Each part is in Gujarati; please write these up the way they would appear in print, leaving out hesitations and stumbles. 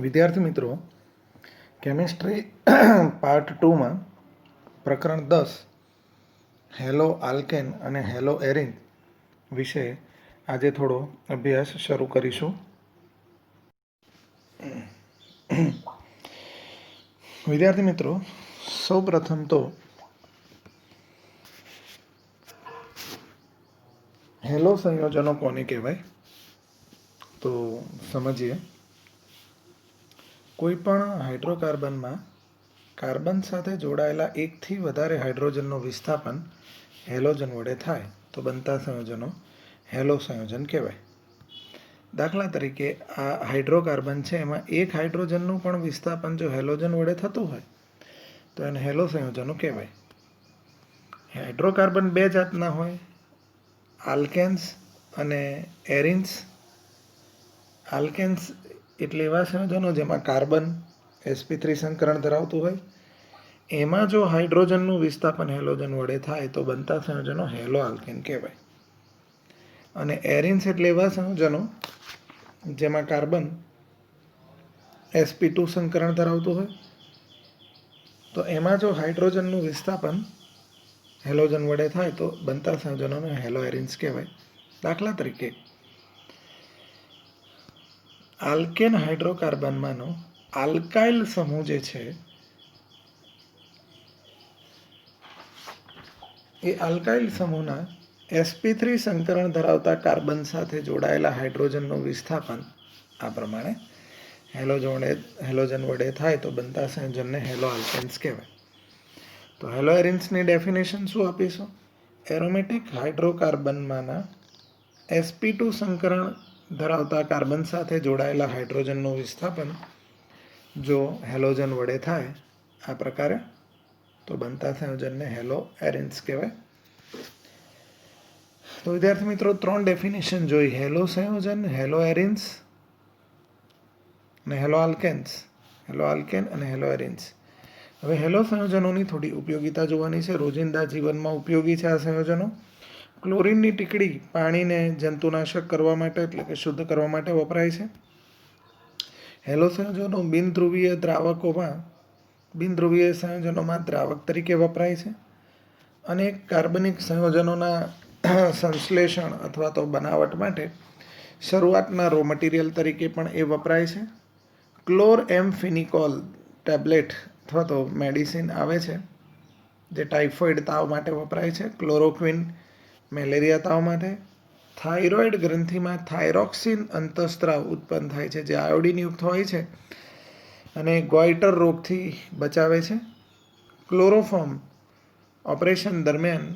વિદ્યાર્થી મિત્રો, કેમિસ્ટ્રી પાર્ટ 2માં પ્રકરણ 10 હેલો આલ્કેન અને હેલો એરિન વિશે આજે થોડો અભ્યાસ શરૂ કરીશું. વિદ્યાર્થી મિત્રો, સૌ પ્રથમ તો હેલો સંયોજનો કોને કહેવાય તો સમજીએ. કોઈ પણ હાઇડ્રોકાર્બનમાં કાર્બન સાથે જોડાયેલા એકથી વધારે હાઇડ્રોજનનું વિસ્થાપન હેલોજન વડે થાય તો બનતા સંયોજનો હેલો સંયોજન કહેવાય. દાખલા તરીકે આ હાઇડ્રોકાર્બન છે, એમાં એક હાઇડ્રોજનનું પણ વિસ્થાપન જો હેલોજન વડે થતું હોય તો એને હેલો સંયોજનો કહેવાય. હાઇડ્રોકાર્બન બે જાતના હોય, આલ્કેન્સ અને એરિન્સ. આલ્કેન્સ એટલે એવા સંયોજનો જેમાં કાર્બન sp3 સંકરણ ધરાવતું હોય, એમાં જો હાઇડ્રોજનનું વિસ્થાપન હેલોજન વડે થાય તો બનતા સંયોજનો હેલો આલ્કેન કહેવાય. અને એરિન્સ એટલે એવા સંયોજનો જેમાં કાર્બન sp2 સંકરણ ધરાવતું હોય, તો એમાં જો હાઇડ્રોજનનું વિસ્થાપન હેલોજન વડે થાય તો બનતા સંયોજનોને હેલો એરિન્સ કહેવાય. દાખલા તરીકે આલ્કેન હાઇડ્રોકાર્બનમાંનો આલ્કાઇલ સમૂહ જે છે એ આલ્કાઇલ સમૂહના sp3 સંકરણ ધરાવતા કાર્બન સાથે જોડાયેલા હાઇડ્રોજનનું વિસ્થાપન આ પ્રમાણે હેલોજન વડે થાય તો બનતા સંયોજનને હેલો આલ્કેન્સ કહેવાય. તો હેલો એરિન્સની ડેફિનેશન શું આપીશું? એરોમેટિક હાઇડ્રોકાર્બનમાંના sp2 સંકરણ ધરાવતા કાર્બન સાથે જોડાયેલા હાઇડ્રોજનનું વિસ્થાપન જો હેલોજન વડે થાય આ પ્રકારે તો બનતા સંયોજનને હેલો એરિન્સ કહેવાય. તો વિદ્યાર્થી મિત્રો, ત્રણ ડેફિનેશન જોઈ: હેલો સંયોજન, હેલો એરિન્સ અને હેલો આલ્કેન્સ. હેલો આલ્કેન અને હેલો એરિન્સ. હવે હેલો સંયોજનોની થોડી ઉપયોગિતા જોવાની છે. રોજિંદા જીવનમાં ઉપયોગી છે આ સંયોજનો. ક્લોરીનની ટીકડી પાણીને જંતુનાશક કરવા માટે એટલે કે શુદ્ધ કરવા માટે વપરાય છે. હેલો સંયોજનો બિનધ્રુવીય સંયોજનોમાં દ્રાવક તરીકે વપરાય છે. અને કાર્બનિક સંયોજનોના સંશ્લેષણ અથવા તો બનાવટ માટે શરૂઆતના રો મટીરિયલ તરીકે પણ એ વપરાય છે. ક્લોરએમ્ફિનિકોલ ટેબ્લેટ અથવા તો મેડિસિન આવે છે જે ટાઇફોઇડ તાવ માટે વપરાય છે. ક્લોરોક્વિન મેલેરિયા તાવ માટે. થાઇરોઇડ ગ્રંથિમાં થાઇરોક્સિન અંતઃસ્ત્રાવ ઉત્પન્ન થાય છે જે આયોડિનયુક્ત હોય છે અને ગોઇટર રોગથી બચાવે છે. ક્લોરોફોર્મ ઓપરેશન દરમિયાન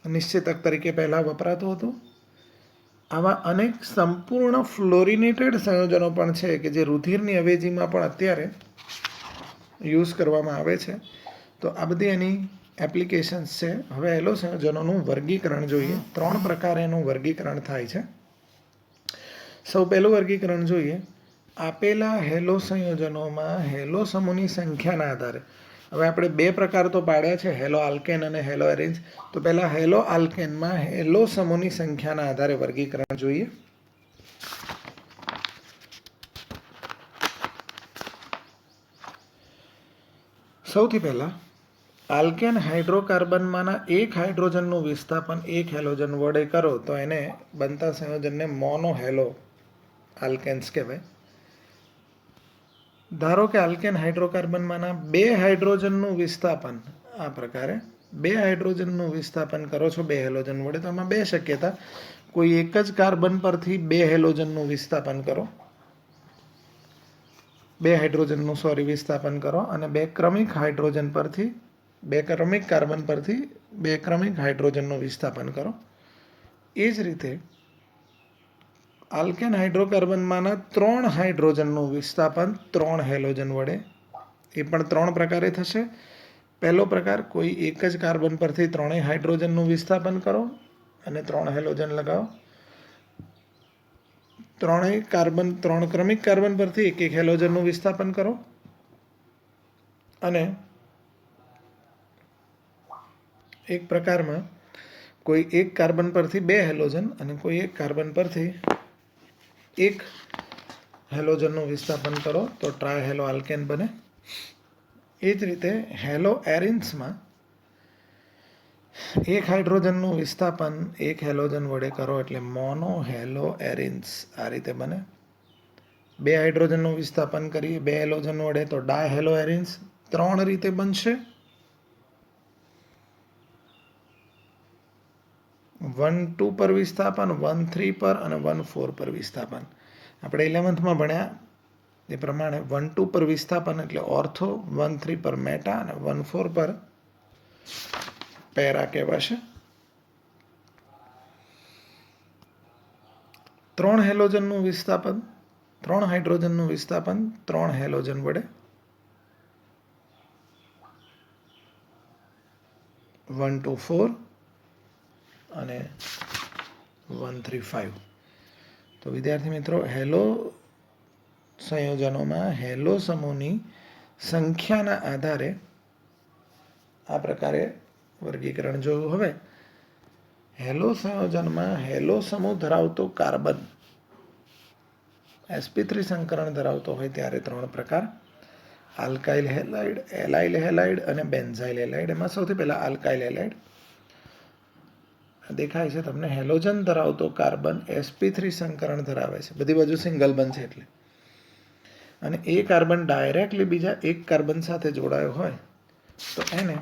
નિશ્ચેતક તરીકે પહેલાં વપરાતું હતું. આવા અનેક સંપૂર્ણ ફ્લોરિનેટેડ સંયોજનો પણ છે કે જે રુધિરની અવેજીમાં પણ અત્યારે યુઝ કરવામાં આવે છે. તો આ બધી એની એપ્લિકેશન્સ છે. હવે હેલો સંયોજનોનું વર્ગીકરણ જોઈએ. ત્રણ પ્રકારે એનું વર્ગીકરણ થાય છે. સૌ પહેલું વર્ગીકરણ જોઈએ. આપેલા હેલો સંયોજનોમાં હેલો સમૂહની સંખ્યાના આધારે. હવે આપણે બે પ્રકાર તો પાડ્યા છે, હેલો આલ્કેન અને હેલો એરિન્સ. તો પહેલાં હેલો આલ્કેનમાં હેલો સમૂહની સંખ્યાના આધારે વર્ગીકરણ જોઈએ. સૌથી પહેલાં આલ્કેન હાઇડ્રોકાર્બનમાંના એક હાઇડ્રોજનનું વિસ્થાપન એક હેલોજન વડે કરો તો એને બનતા સંયોજનને મોનો હેલો આલ્કેન્સ કહેવાય. ધારો કે આલ્કેન હાઇડ્રોકાર્બનમાંના બે હાઇડ્રોજનનું વિસ્થાપન આ પ્રકારે બે હાઇડ્રોજનનું વિસ્થાપન કરો છો બે હેલોજન વડે, તો આમાં બે શક્યતા. કોઈ એક જ કાર્બન પરથી બે હેલોજનનું વિસ્થાપન કરો, વિસ્થાપન કરો અને બે ક્રમિક કાર્બન પરથી બે ક્રમિક હાઇડ્રોજનનું વિસ્થાપન કરો. એ જ રીતે આલ્કેન હાઇડ્રોકાર્બનમાંના ત્રણ હાઇડ્રોજનનું વિસ્થાપન ત્રણ હેલોજન વડે, એ પણ ત્રણ પ્રકારે થશે. પહેલો પ્રકાર, કોઈ એક જ કાર્બન પરથી ત્રણેય હાઇડ્રોજનનું વિસ્થાપન કરો અને ત્રણ હેલોજન લગાવો. ત્રણ ક્રમિક કાર્બન પરથી એક હેલોજનનું વિસ્થાપન કરો અને એક પ્રકારમાં કોઈ એક કાર્બન પરથી બે હેલોજન અને કોઈ એક કાર્બન પરથી એક હેલોજનનું વિસ્થાપન કરો તો ટ્રાય હેલો આલ્કેન બને. એ જ રીતે હેલો એરિન્સમાં એક હાઇડ્રોજનનું વિસ્થાપન એક હેલોજન વડે કરો એટલે મોનો હેલો એરિન્સ આ રીતે બને. 2 હાઇડ્રોજનનું વિસ્થાપન કરીએ 2 હેલોજન વડે તો ડા હેલો એરિન્સ 3 રીતે બનશે. 1-2 પર વિસ્થાપન, 1-3 પર અને 1-4 પર વિસ્થાપન. આપણે 11th ભણ્યા એ પ્રમાણે 1-2 પર વિસ્થાપન એટલે ઓર્થો, 1-3 પર મેટા અને 1-4 પર પેરા કહેવાશે. 3 હેલોજનનું વિસ્થાપન, 3 હાઇડ્રોજનનું વિસ્થાપન 3 હેલોજન વડે 1-4 અને 1-3-5. તો વિદ્યાર્થી મિત્રો, હેલો સંયોજનોમાં હેલો સમૂહની સંખ્યાના આધારે આ પ્રકારે વર્ગીકરણ જોયું. હવે હેલો સંયોજનમાં હેલો સમૂહ ધરાવતો કાર્બન sp3 સંકરણ ધરાવતો હોય ત્યારે 3 પ્રકાર: આલ્કાઇલ હેલાઇડ, એલાઇલ હેલાઇડ અને બેન્ઝાઇલ હેલાઇડ. એમાં સૌથી પહેલા આલ્કાઇલ હેલાઇડ દેખાય છે તમને. હેલોજન ધરાવતો કાર્બન sp3 સંકરણ ધરાવે છે, બધી બાજુ સિંગલ બનશે એટલે, અને એ કાર્બન ડાયરેક્ટલી બીજા એક કાર્બન સાથે જોડાયો હોય તો એને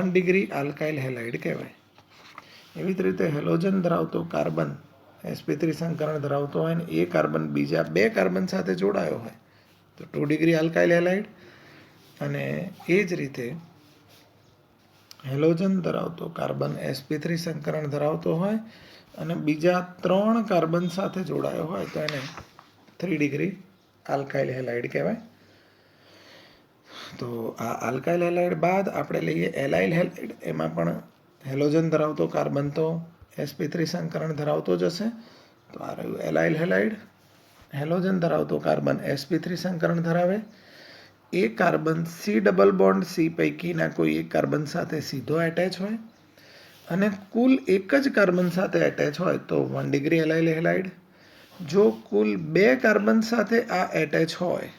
1 ડિગ્રી આલ્કાઇલ હેલાઇડ કહેવાય. એવી જ રીતે હેલોજન ધરાવતો કાર્બન sp3 સંકરણ ધરાવતો હોય ને એ કાર્બન બીજા 2 કાર્બન સાથે જોડાયો હોય તો 2 ડિગ્રી આલ્કાઇલ હેલાઇડ. અને એ જ રીતે હેલોજન ધરાવતો કાર્બન sp3 સંકરણ ધરાવતો હોય અને બીજા 3 કાર્બન સાથે જોડાયો હોય તો એને 3 ડિગ્રી આલ્કાઇલ હેલાઇડ કહેવાય. તો આ આલ્કાઇલ હેલાઇડ બાદ આપણે લઈએ એલાઇલ હેલાઇડ. એમાં પણ હેલોજન ધરાવતો કાર્બન તો sp3 સંકરણ ધરાવતો જ હશે. તો આ રહ્યું એલાઇલ હેલાઇડ. હેલોજન ધરાવતો કાર્બન sp3 સંકરણ ધરાવે. એ carbon C double bond C પૈકીના કોઈ એક કાર્બન સાથે સીધો એટેચ હોય અને કુલ એક જ કાર્બન સાથે એટેચ હોય તો 1 ડિગ્રી એલાઇલ હેલાઇડ. જો કુલ 2 કાર્બન સાથે આ એટેચ હોય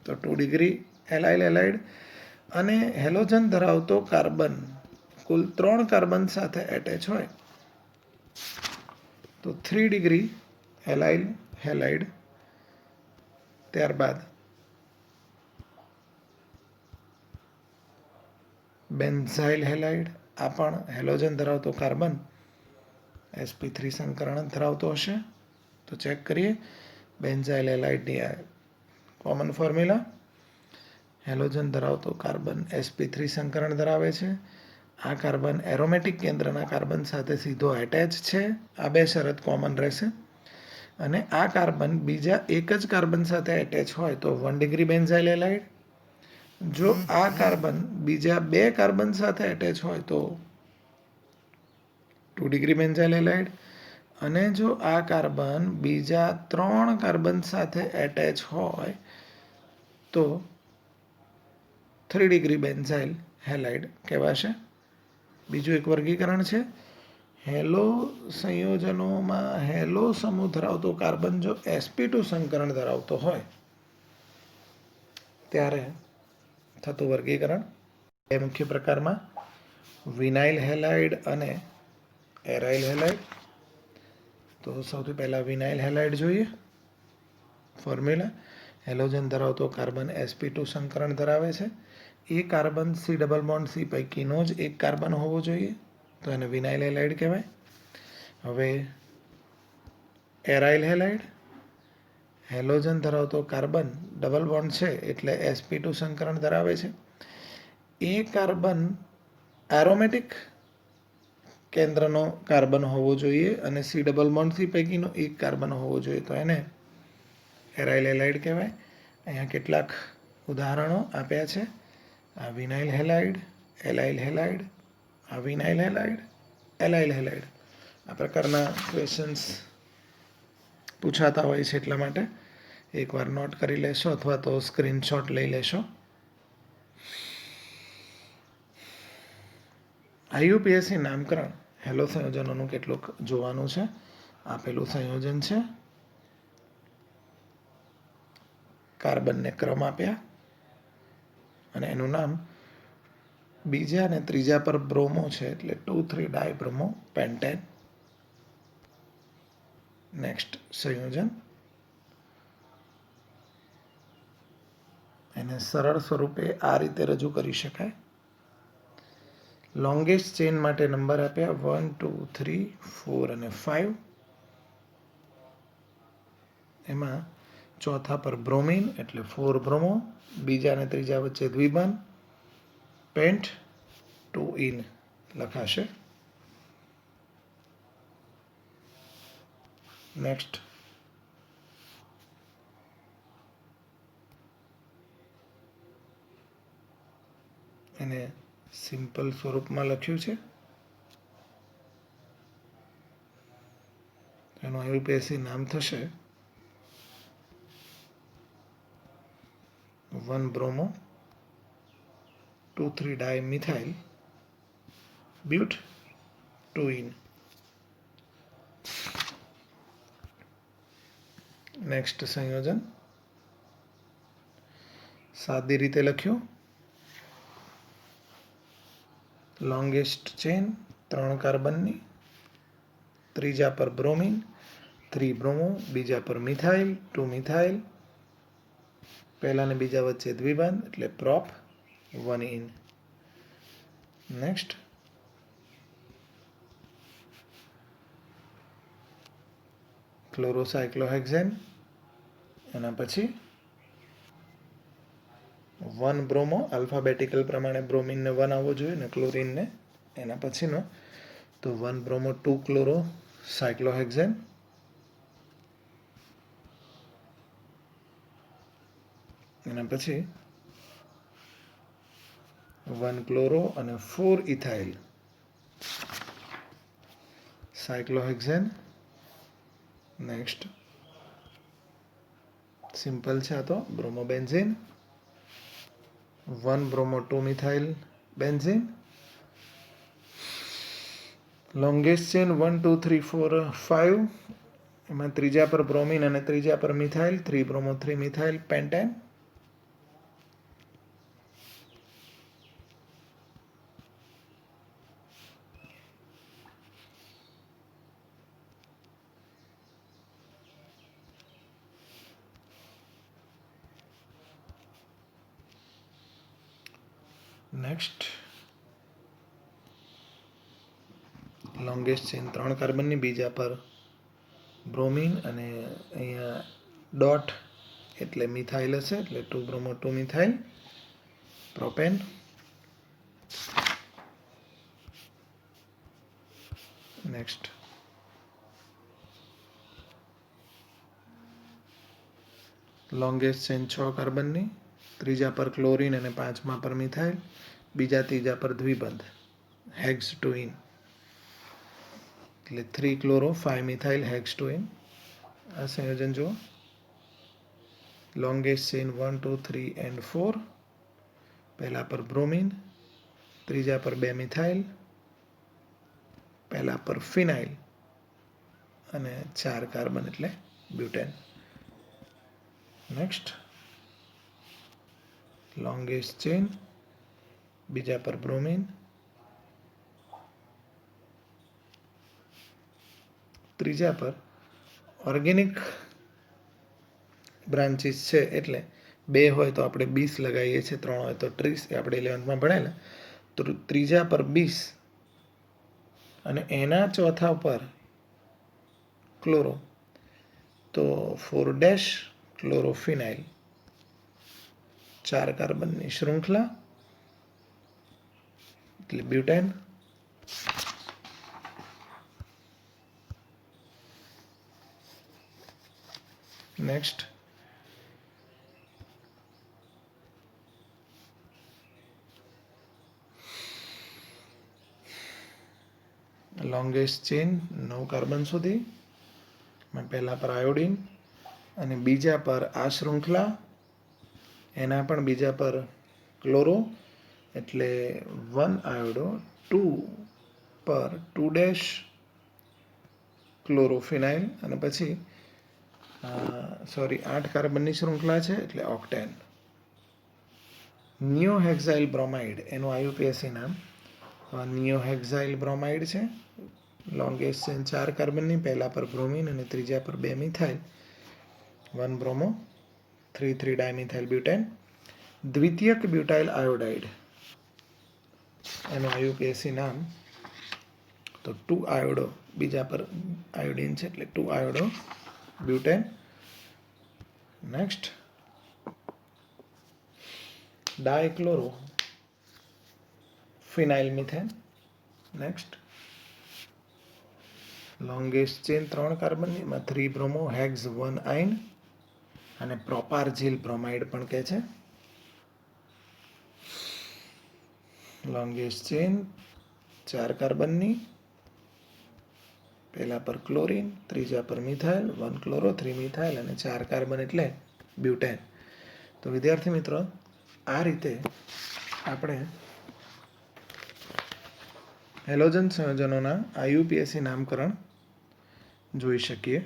તો 2 ડિગ્રી એલાઇલ હેલાઇડ. અને હેલોજન ધરાવતો કાર્બન કુલ 3 કાર્બન સાથે એટેચ હોય તો 3 ડિગ્રી એલાઇલ હેલાઇડ. ત્યારબાદ બેન્ઝાઇલ હેલાઇડ. આ પણ હેલોજન ધરાવતો કાર્બન sp3 સંકરણ ધરાવતો હશે. તો ચેક કરીએ બેન્ઝાઇલ હેલાઇડની આ કોમન ફોર્મ્યુલા. હેલોજન ધરાવતો કાર્બન sp3 સંકરણ ધરાવે છે. આ કાર્બન એરોમેટિક કેન્દ્રના કાર્બન સાથે સીધો એટેચ છે. આ 2 શરત કોમન રહેશે. અને આ કાર્બન બીજા એક જ કાર્બન સાથે એટેચ હોય તો 1 ડિગ્રી બેન્ઝાઇલ હેલાઇડ. જો આ કાર્બન બીજા 2 કાર્બન સાથે એટેચ હોય તો 2 ડિગ્રી બેન્ઝાઇલ હેલાઇડ. અને જો આ કાર્બન બીજા 3 કાર્બન સાથે એટેચ હોય તો 3 ડિગ્રી બેન્ઝાઇલ હેલાઇડ કહેવાશે. બીજું એક વર્ગીકરણ છે. હેલો સંયોજનોમાં હેલો સમૂહ ધરાવતો કાર્બન જો sp2 સંકરણ ધરાવતો હોય ત્યારે થતું વર્ગીકરણ 2 મુખ્ય પ્રકારમાં: વિનાઇલ હેલાઇડ અને એરાઇલ હેલાઇડ. તો સૌથી પહેલા વિનાઇલ હેલાઇડ જોઈએ. ફોર્મ્યુલા: હેલોજન ધરાવતો કાર્બન sp2 સંકરણ ધરાવે છે. એ carbon C double bond C પૈકીનો જ એક કાર્બન હોવો જોઈએ તો એને વિનાઇલ હેલાઇડ કહેવાય. હવે એરાઇલ હેલાઇડ. હેલોજન ધરાવતો કાર્બન ડબલ બોન્ડ છે એટલે sp2 સંકરણ ધરાવે છે. એ કાર્બન એરોમેટિક કેન્દ્રનો કાર્બન હોવો જોઈએ અને C ડબલ બોન્ડ C પૈકીનો એક કાર્બન હોવો જોઈએ તો એને એરાઇલ હેલાઇડ કહેવાય. અહીંયા કેટલાક ઉદાહરણો આપ્યા છે. આ વિનાઇલ હેલાઇડ, એલાઇલ હેલાઇડ, આ વિનાઇલ હેલાઇડ, એલાઇલ હેલાઇડ. આ પ્રકારના ક્વેશ્ચન્સ પૂછાતા હોય છે એટલા માટે એકવાર નોટ કરી લેશો અથવા તો સ્ક્રીનશોટ લઈ લેશો. IUPAC નામકરણ હેલો સંયોજનોનું કેટલુંક જોવાનું છે. આપેલું સંયોજન છે. કાર્બનને ક્રમ આપ્યા અને એનું નામ બીજા અને ત્રીજા પર બ્રોમો છે એટલે 2,3 ડાયબ્રોમો પેન્ટેન. નેક્સ્ટ સંયોજન એને સરળ સ્વરૂપે આ રીતે રજૂ કરી શકાય. લોંગેસ્ટ ચેઇન માટે નંબર આપ્યા 1, 2, 3, 4 અને 5. એમાં ચોથા પર બ્રોમિન એટલે 4 બ્રોમો, બીજા અને ત્રીજા વચ્ચે દ્વિબંધ, પેન્ટ 2 ઇન લખાશે. નેક્સ્ટ એને સિમ્પલ સ્વરૂપમાં લખ્યું છે. એનું આઈયુપીએસી નામ થશે 1 બ્રોમો 2,3 ડાયમિથાઇલ બ્યુટ 2 ઇન. નેક્સ્ટ સંયોજન સાદી રીતે લખ્યું. લોંગેસ્ટ ચેન 3 કાર્બનની, ત્રીજા પર બ્રોમિન 3 બ્રોમો, બીજા પર મિથાઇલ 2 મિથાઇલ, પહેલા અને બીજા વચ્ચે દ્વિબંધ એટલે પ્રોપ 1 ઇન. નેક્સ્ટ ક્લોરોસાયક્લોહેક્ઝેન, એના પછી 1 બ્રોમો, આલ્ફાબેટિકલ પ્રમાણે બ્રોમિનને 1 આવવો જોઈએ ને ક્લોરિનને એના પછીનો, તો 1 બ્રોમો 2 ક્લોરો સાયક્લોહેક્ઝેન. એના પછી 1 ક્લોરો અને 4 ઇથાઇલ સાયક્લોહેક્ઝેન. નેક્સ્ટ સિમ્પલ છે આ તો બ્રોમોબેન્ઝીન 1 bromo 2 methyl benzene. Longest chain 1, 2, 3, 4, 5. એમાં ત્રીજા પર બ્રોમિન અને ત્રીજા પર methyl 3 bromo 3 methyl pentane. Next longest chain 3 કાર્બનની, બીજા પર બ્રોમિન અને અહીંયા ડોટ એટલે મિથાઇલ હશે એટલે 2 bromo 2 methyl propane. Next longest chain 6 કાર્બનની, ત્રીજા પર ક્લોરિન અને પાંચમા પર મિથાઇલ, બીજા ત્રીજા પર દ્વિબંધ હેક્સ 2 ઇન એટલે 3 ક્લોરો 5 મિથાઇલ હેક્સ 2 ઇન. આ સંયોજન જુઓ. Longest chain 1, 2, 3 and 4. પહેલા પર બ્રોમિન, ત્રીજા પર 2 મિથાઇલ, પહેલા પર ફિનાઇલ અને 4 કાર્બન એટલે બ્યુટેન. નેક્સ્ટ લોંગેસ્ટ ચેન, બીજા પર બ્રોમિન, ત્રીજા પર ઓર્ગેનિક બ્રાન્ચીસ છે એટલે 2 હોય તો આપણે 20 લગાવીએ છીએ, 3 હોય તો 30. એ આપણે 11માં ભણેલા. તો ત્રીજા પર 20 અને એના ચોથા પર ક્લોરો તો 4 ડેશ ક્લોરોફિનાઇલ 4 કાર્બનની શૃંખલા એટલે butane. Next longest chain 9 carbon સુધી, પહેલા પર આયોડિન અને બીજા પર આ શૃંખલા, એના પણ બીજા પર ક્લોરો એટલે 1 આયોડો 2 પર 2 ડેશ ક્લોરોફિનાઇલ અને પછી 8 કાર્બનની શૃંખલા છે એટલે ઓક્ટેન. નિયોહેક્ઝાઇલ બ્રોમાઇડ એનું IUPAC નામ. નિયોહેક્ઝાઇલ બ્રોમાઇડ છે. લોંગેસ્ટ ચેન 4 કાર્બનની, પહેલા પર બ્રોમિન અને ત્રીજા પર 2 મિથાઇલ, 1 બ્રોમો, 3 ડાયમિથાઇલ બ્યુટેન. દ્વિતીયક બ્યુટાઇલ આયોડાઇડ એનું IUPAC નામ તો 2 આયોડો, બીજા પર આયોડિન છે એટલે 2 આયોડો બ્યુટેન. નેક્સ્ટ ડાયક્લોરો ફિનાઇલ મિથેન. નેક્સ્ટ લોંગેસ્ટ ચેન 3 કાર્બનની, એમાં 3 બ્રોમો, હેક્સ 1 આઇન અને પ્રોપાર્જિલ બ્રોમાઇડ પણ કહે છે. લોંગેસ્ટ ચેન 4 કાર્બનની, પહેલા પર ક્લોરીન, ત્રીજા પર મિથાઇલ, 1 ક્લોરો, 3 મિથાઇલ અને 4 કાર્બન એટલે બ્યુટેન. તો વિદ્યાર્થી મિત્રો, આ રીતે આપણે હેલોજન સંયોજનોના IUPAC નામકરણ જોઈ શકીએ.